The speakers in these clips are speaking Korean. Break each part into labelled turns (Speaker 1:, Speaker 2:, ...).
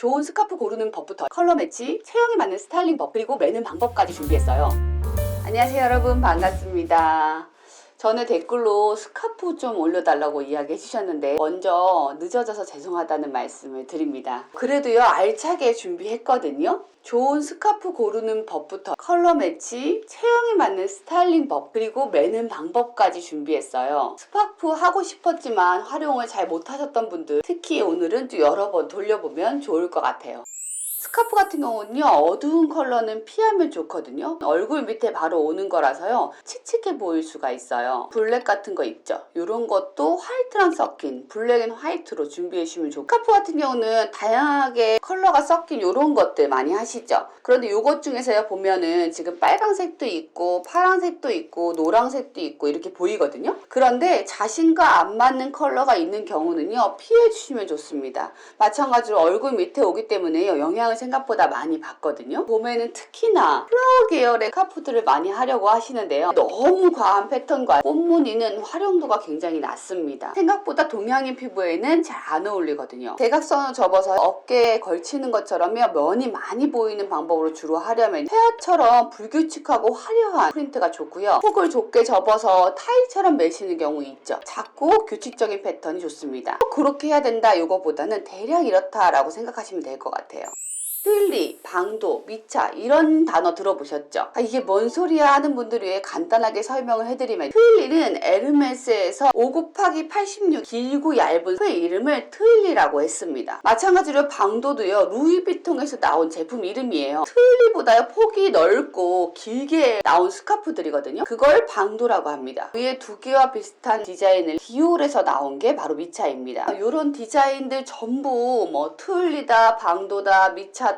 Speaker 1: 좋은 스카프 고르는 법부터 컬러 매치, 체형에 맞는 스타일링 법, 그리고 매는 방법까지 준비했어요. 안녕하세요 여러분, 반갑습니다. 전에 댓글로 스카프 좀 올려달라고 이야기 해주셨는데 먼저 늦어져서 죄송하다는 말씀을 드립니다. 그래도요 알차게 준비했거든요. 좋은 스카프 고르는 법부터 컬러 매치, 체형에 맞는 스타일링 법, 그리고 매는 방법까지 준비했어요. 스카프 하고 싶었지만 활용을 잘 못하셨던 분들, 특히 오늘은 또 여러 번 돌려보면 좋을 것 같아요. 스카프 같은 경우는요 어두운 컬러는 피하면 좋거든요. 얼굴 밑에 바로 오는 거라서요 칙칙해 보일 수가 있어요. 블랙 같은 거 있죠, 이런 것도 화이트랑 섞인 블랙 앤 화이트로 준비해 주시면 좋고, 스카프 같은 경우는 다양하게 컬러가 섞인 이런 것들 많이 하시죠. 그런데 이것 중에서요 보면은 지금 빨강색도 있고 파란색도 있고 노란색도 있고 이렇게 보이거든요. 그런데 자신과 안 맞는 컬러가 있는 경우는요 피해 주시면 좋습니다. 마찬가지로 얼굴 밑에 오기 때문에요 영향을 생각보다 많이 받거든요. 봄에는 특히나 플라워 계열의 스카프들을 많이 하려고 하시는데요, 너무 과한 패턴과 꽃무늬는 활용도가 굉장히 낮습니다. 생각보다 동양인 피부에는 잘 안 어울리거든요. 대각선을 접어서 어깨에 걸치는 것처럼요 면이 많이 보이는 방법으로 주로 하려면 페어처럼 불규칙하고 화려한 프린트가 좋고요, 폭을 좁게 접어서 타이처럼 매시는 경우 있죠. 작고 규칙적인 패턴이 좋습니다. 그렇게 해야 된다 이거보다는 대략 이렇다라고 생각하시면 될 것 같아요. 트윌리, 방도, 미차 이런 단어 들어보셨죠? 이게 뭔 소리야 하는 분들 위해 간단하게 설명을 해드리면, 트윌리는 에르메스에서 5×86 길고 얇은 그 이름을 트윌리라고 했습니다. 마찬가지로 방도도요 루이비통에서 나온 제품 이름이에요. 트윌리보다 폭이 넓고 길게 나온 스카프들이거든요. 그걸 방도라고 합니다. 위에 두 개와 비슷한 디자인을 디올에서 나온 게 바로 미차입니다. 이런 디자인들 전부 뭐 트윌리다, 방도다, 미차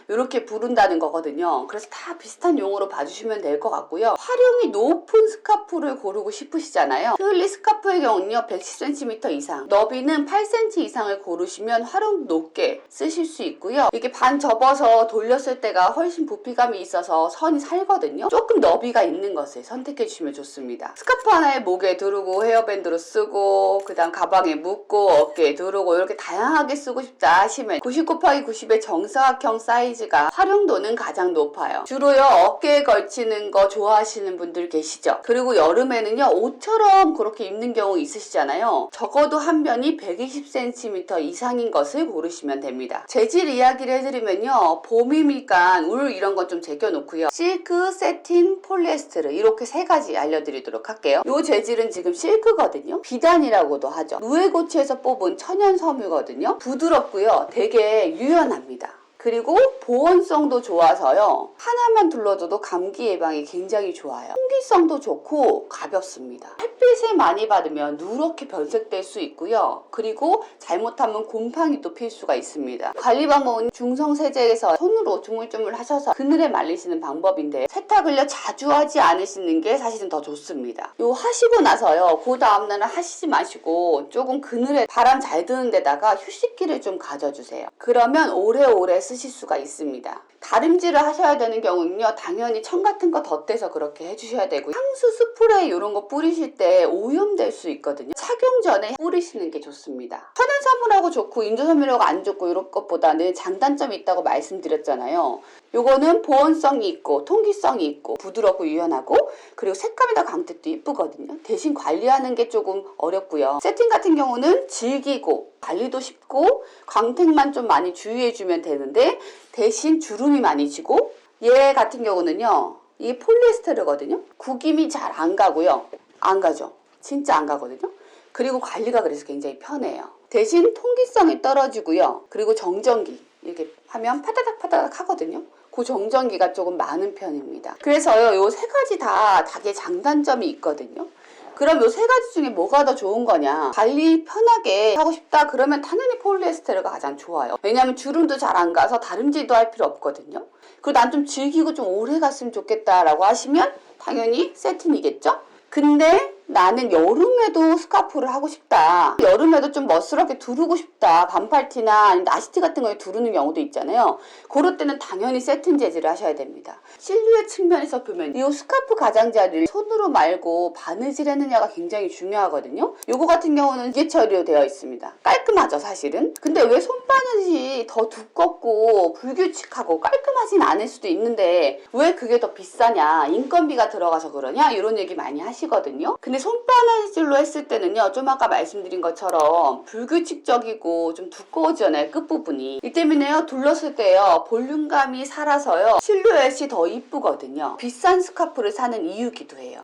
Speaker 1: 이렇게 부른다는 거거든요. 그래서 다 비슷한 용어로 봐주시면 될 것 같고요. 활용이 높은 스카프를 고르고 싶으시잖아요. 트윌리 스카프의 경우는요 110cm 이상, 너비는 8cm 이상을 고르시면 활용 높게 쓰실 수 있고요. 이게 반 접어서 돌렸을 때가 훨씬 부피감이 있어서 선이 살거든요. 조금 너비가 있는 것을 선택해 주시면 좋습니다. 스카프 하나에 목에 두르고 헤어밴드로 쓰고 그 다음 가방에 묶고 어깨에 두르고 이렇게 다양하게 쓰고 싶다 하시면 90×90의 정사각형 사이즈가 활용도는 가장 높아요. 주로요 어깨에 걸치는 거 좋아하시는 분들 계시죠. 그리고 여름에는요 옷처럼 그렇게 입는 경우 있으시잖아요. 적어도 한 변이 120cm 이상인 것을 고르시면 됩니다. 재질 이야기를 해드리면요, 봄이니까 울 이런 건 좀 제껴놓고요, 실크, 세틴, 폴리에스테르 이렇게 세 가지 알려드리도록 할게요. 이 재질은 지금 실크거든요. 비단이라고도 하죠. 누에고치에서 뽑은 천연 섬유거든요. 부드럽고요 되게 유연합니다. 그리고 보온성도 좋아서요 하나만 둘러줘도 감기 예방이 굉장히 좋아요. 통기성도 좋고 가볍습니다. 햇빛을 많이 받으면 누렇게 변색될 수 있고요, 그리고 잘못하면 곰팡이도 필 수가 있습니다. 관리 방법은 중성세제에서 손으로 주물주물 하셔서 그늘에 말리시는 방법인데, 세탁을요 자주 하지 않으시는 게 사실은 더 좋습니다. 요 하시고 나서요 그 다음날은 하시지 마시고 조금 그늘에 바람 잘 드는 데다가 휴식기를 좀 가져주세요. 그러면 오래오래 쓰실 수가 있습니다. 다림질을 하셔야 되는 경우는요 당연히 청 같은 거 덧대서 그렇게 해주셔야 되고, 향수 스프레이 이런 거 뿌리실 때 오염될 수 있거든요. 착용 전에 뿌리시는 게 좋습니다. 천연섬유라고 좋고 인조섬유라고 안 좋고 이런 것보다는 장단점이 있다고 말씀드렸잖아요. 요거는 보온성이 있고 통기성이 있고 부드럽고 유연하고, 그리고 색감이 다 광택도 이쁘거든요. 대신 관리하는 게 조금 어렵고요. 세팅 같은 경우는 질기고 관리도 쉽고 광택만 좀 많이 주의해주면 되는데, 대신 주름이 많이 지고, 얘 같은 경우는요 이게 폴리에스테르거든요. 구김이 잘 안 가고요, 안 가죠. 진짜 안 가거든요. 그리고 관리가 그래서 굉장히 편해요. 대신 통기성이 떨어지고요, 그리고 정전기 이렇게 하면 파다닥 파다닥 하거든요. 그 정전기가 조금 많은 편입니다. 그래서요 요 세 가지 다 자기의 장단점이 있거든요. 그럼 요 세 가지 중에 뭐가 더 좋은 거냐, 관리 편하게 하고 싶다 그러면 당연히 폴리에스테르가 가장 좋아요. 왜냐하면 주름도 잘 안 가서 다림질도 할 필요 없거든요. 그리고 난 좀 즐기고 좀 오래 갔으면 좋겠다 라고 하시면 당연히 세틴이겠죠. 근데 나는 여름에도 스카프를 하고 싶다. 여름에도 좀 멋스럽게 두르고 싶다. 반팔티나 나시티 같은 거에 두르는 경우도 있잖아요. 그럴 때는 당연히 세틴 재질을 하셔야 됩니다. 실루엣 측면에서 보면 이 스카프 가장자리를 손으로 말고 바느질 했느냐가 굉장히 중요하거든요. 요거 같은 경우는 기계 처리로 되어 있습니다. 깔끔하죠, 사실은. 근데 왜 손바느질이 더 두껍고 불규칙하고 깔끔하진 않을 수도 있는데 왜 그게 더 비싸냐, 인건비가 들어가서 그러냐, 이런 얘기 많이 하시거든요. 근데 손바느질로 했을 때는요, 좀 아까 말씀드린 것처럼 불규칙적이고 좀 두꺼워지잖아요, 끝부분이. 이 때문에요, 둘렀을 때요, 볼륨감이 살아서요, 실루엣이 더 이쁘거든요. 비싼 스카프를 사는 이유기도 해요.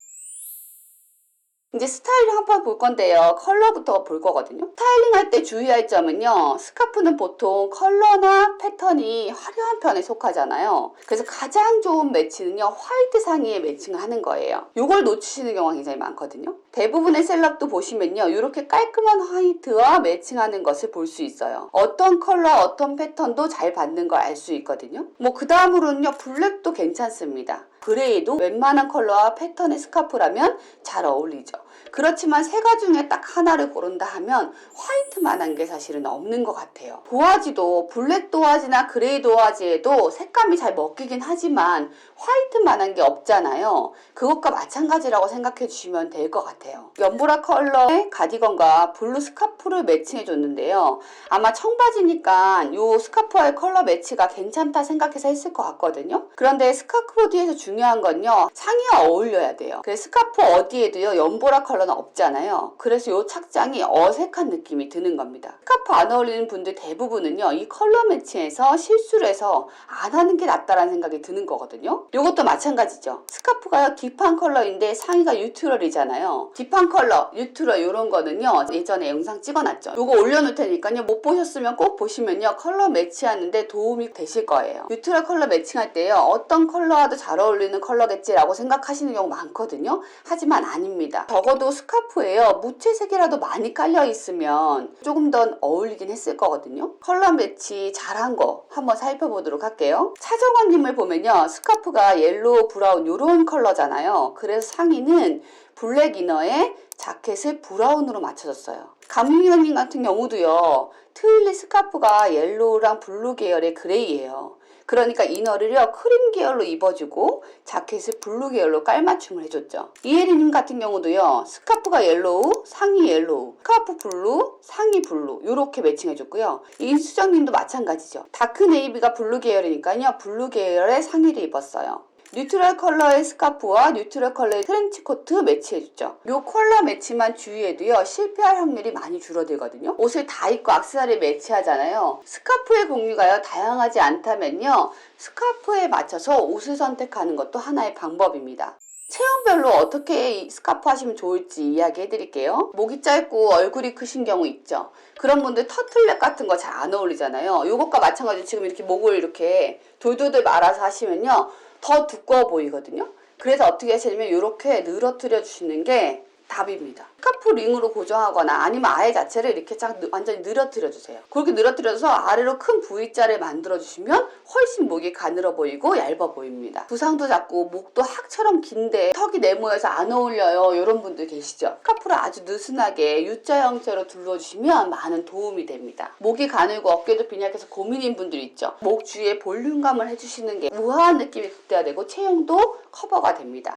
Speaker 1: 이제 스타일링 한번 볼 건데요. 컬러부터 볼 거거든요. 스타일링 할 때 주의할 점은요. 스카프는 보통 컬러나 패턴이 화려한 편에 속하잖아요. 그래서 가장 좋은 매치는요. 화이트 상의에 매칭을 하는 거예요. 이걸 놓치시는 경우가 굉장히 많거든요. 대부분의 셀럽도 보시면요. 이렇게 깔끔한 화이트와 매칭하는 것을 볼 수 있어요. 어떤 컬러, 어떤 패턴도 잘 받는 걸 알 수 있거든요. 그 다음으로는요. 블랙도 괜찮습니다. 그레이도 웬만한 컬러와 패턴의 스카프라면 잘 어울리죠. 그렇지만 세 가지 중에 딱 하나를 고른다 하면 화이트만한 게 사실은 없는 것 같아요. 도화지도 블랙 도화지나 그레이 도화지에도 색감이 잘 먹히긴 하지만 화이트만한 게 없잖아요. 그것과 마찬가지라고 생각해 주시면 될 것 같아요. 연보라 컬러의 가디건과 블루 스카프를 매칭해 줬는데요. 아마 청바지니까 이 스카프와의 컬러 매치가 괜찮다 생각해서 했을 것 같거든요. 그런데 스카프 보디에서 중요한 건요. 상의와 어울려야 돼요. 그래서 스카프 어디에도요. 연보라 컬러는 없잖아요. 그래서 이 착장이 어색한 느낌이 드는 겁니다. 스카프 안 어울리는 분들 대부분은요. 이 컬러 매치에서 실수를 해서 안 하는 게 낫다라는 생각이 드는 거거든요. 이것도 마찬가지죠. 스카프가요. 딥한 컬러인데 상의가 뉴트럴이잖아요. 딥한 컬러, 뉴트럴 이런 거는요. 예전에 영상 찍어놨죠. 이거 올려놓을 테니까요. 못 보셨으면 꼭 보시면요. 컬러 매치하는데 도움이 되실 거예요. 뉴트럴 컬러 매칭할 때요. 어떤 컬러와도 잘 어울리는 컬러겠지라고 생각하시는 경우 많거든요. 하지만 아닙니다. 적어도 스카프에요. 무채색이라도 많이 깔려 있으면 조금 더 어울리긴 했을 거거든요. 컬러 매치 잘한 거 한번 살펴보도록 할게요. 차정원님을 보면요. 스카프가 옐로우, 브라운 이런 컬러잖아요. 그래서 상의는 블랙 이너에 자켓을 브라운으로 맞춰줬어요. 감민님 같은 경우도요. 트윌리 스카프가 옐로우랑 블루 계열의 그레이예요. 그러니까 이너를요 크림 계열로 입어주고 자켓을 블루 계열로 깔맞춤을 해줬죠. 이혜리님 같은 경우도요 스카프가 옐로우, 상의 옐로우, 스카프 블루, 상의 블루 이렇게 매칭해줬고요. 인수정님도 마찬가지죠. 다크 네이비가 블루 계열이니까요 블루 계열의 상의를 입었어요. 뉴트럴 컬러의 스카프와 뉴트럴 컬러의 트렌치코트 매치해줬죠. 이 컬러 매치만 주의해도요 실패할 확률이 많이 줄어들거든요. 옷을 다 입고 액세서리 매치하잖아요. 스카프의 종류가요 다양하지 않다면요 스카프에 맞춰서 옷을 선택하는 것도 하나의 방법입니다. 체형별로 어떻게 스카프 하시면 좋을지 이야기해 드릴게요. 목이 짧고 얼굴이 크신 경우 있죠. 그런 분들 터틀넥 같은 거 잘 안 어울리잖아요. 이것과 마찬가지로 지금 이렇게 목을 이렇게 돌돌돌 말아서 하시면요 더 두꺼워 보이거든요. 그래서 어떻게 하시냐면 이렇게 늘어뜨려 주시는 게 답입니다. 스카프 링으로 고정하거나 아니면 아예 자체를 이렇게 쫙 완전히 늘어뜨려 주세요. 그렇게 늘어뜨려서 아래로 큰 V자를 만들어 주시면 훨씬 목이 가늘어 보이고 얇아 보입니다. 부상도 작고 목도 학처럼 긴데 턱이 네모여서 안 어울려요. 이런 분들 계시죠. 스카프를 아주 느슨하게 U자 형태로 둘러주시면 많은 도움이 됩니다. 목이 가늘고 어깨도 빈약해서 고민인 분들 있죠. 목 주위에 볼륨감을 해주시는 게 우아한 느낌이 극대화되고 체형도 커버가 됩니다.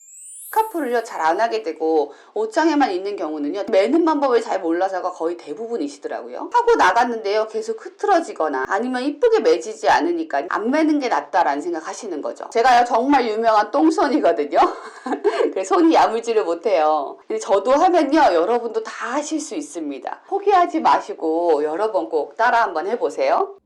Speaker 1: 스카프를요 잘 안 하게 되고 옷장에만 있는 경우는요 매는 방법을 잘 몰라서가 거의 대부분이시더라고요. 하고 나갔는데요 계속 흐트러지거나 아니면 이쁘게 매지지 않으니까 안 매는 게 낫다라는 생각하시는 거죠. 제가요 정말 유명한 똥손이거든요. 그래서 손이 야물지를 못해요. 근데 저도 하면요 여러분도 다 하실 수 있습니다. 포기하지 마시고 여러 번 꼭 따라 한번 해보세요.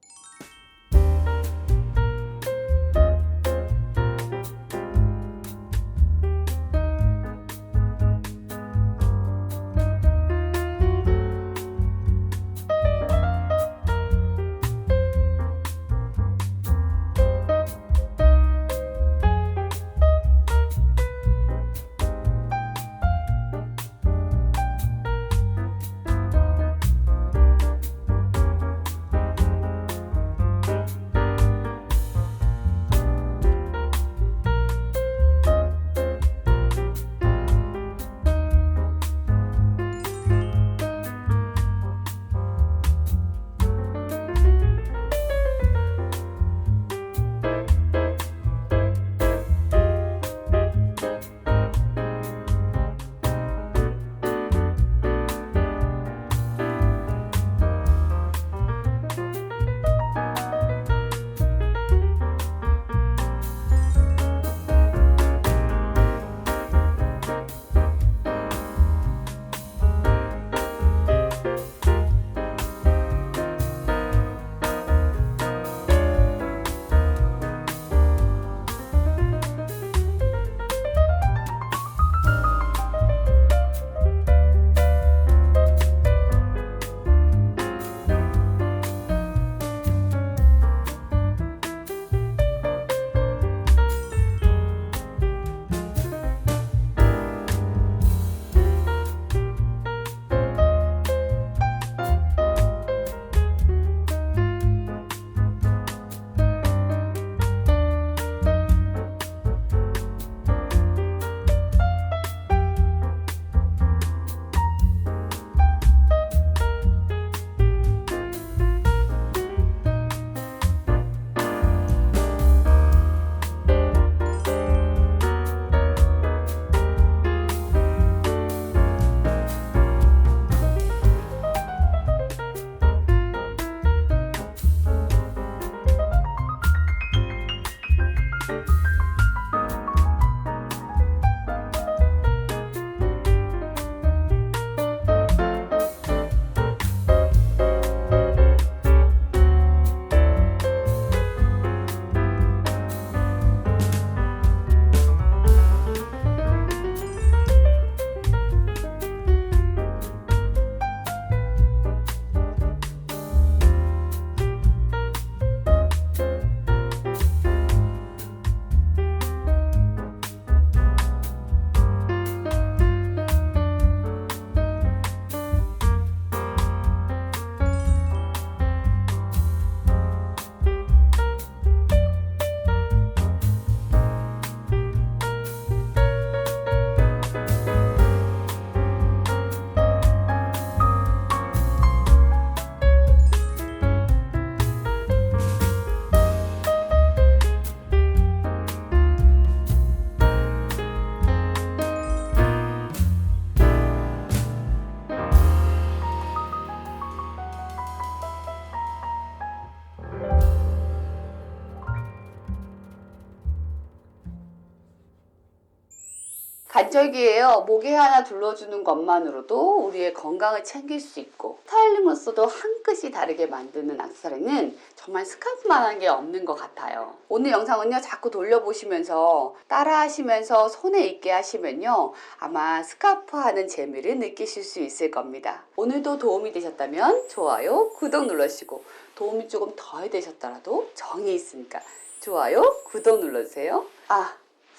Speaker 1: 간절기에요. 목에 하나 둘러주는 것만으로도 우리의 건강을 챙길 수 있고 스타일링으로서도 한 끗이 다르게 만드는 액세서리는 정말 스카프만한 게 없는 것 같아요. 오늘 영상은요 자꾸 돌려보시면서 따라 하시면서 손에 있게 하시면요 아마 스카프 하는 재미를 느끼실 수 있을 겁니다. 오늘도 도움이 되셨다면 좋아요, 구독 눌러주시고 도움이 조금 덜 되셨더라도 정이 있으니까 좋아요, 구독 눌러주세요.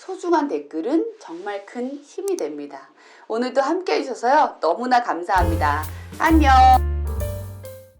Speaker 1: 소중한 댓글은 정말 큰 힘이 됩니다. 오늘도 함께 해주셔서요 너무나 감사합니다. 안녕.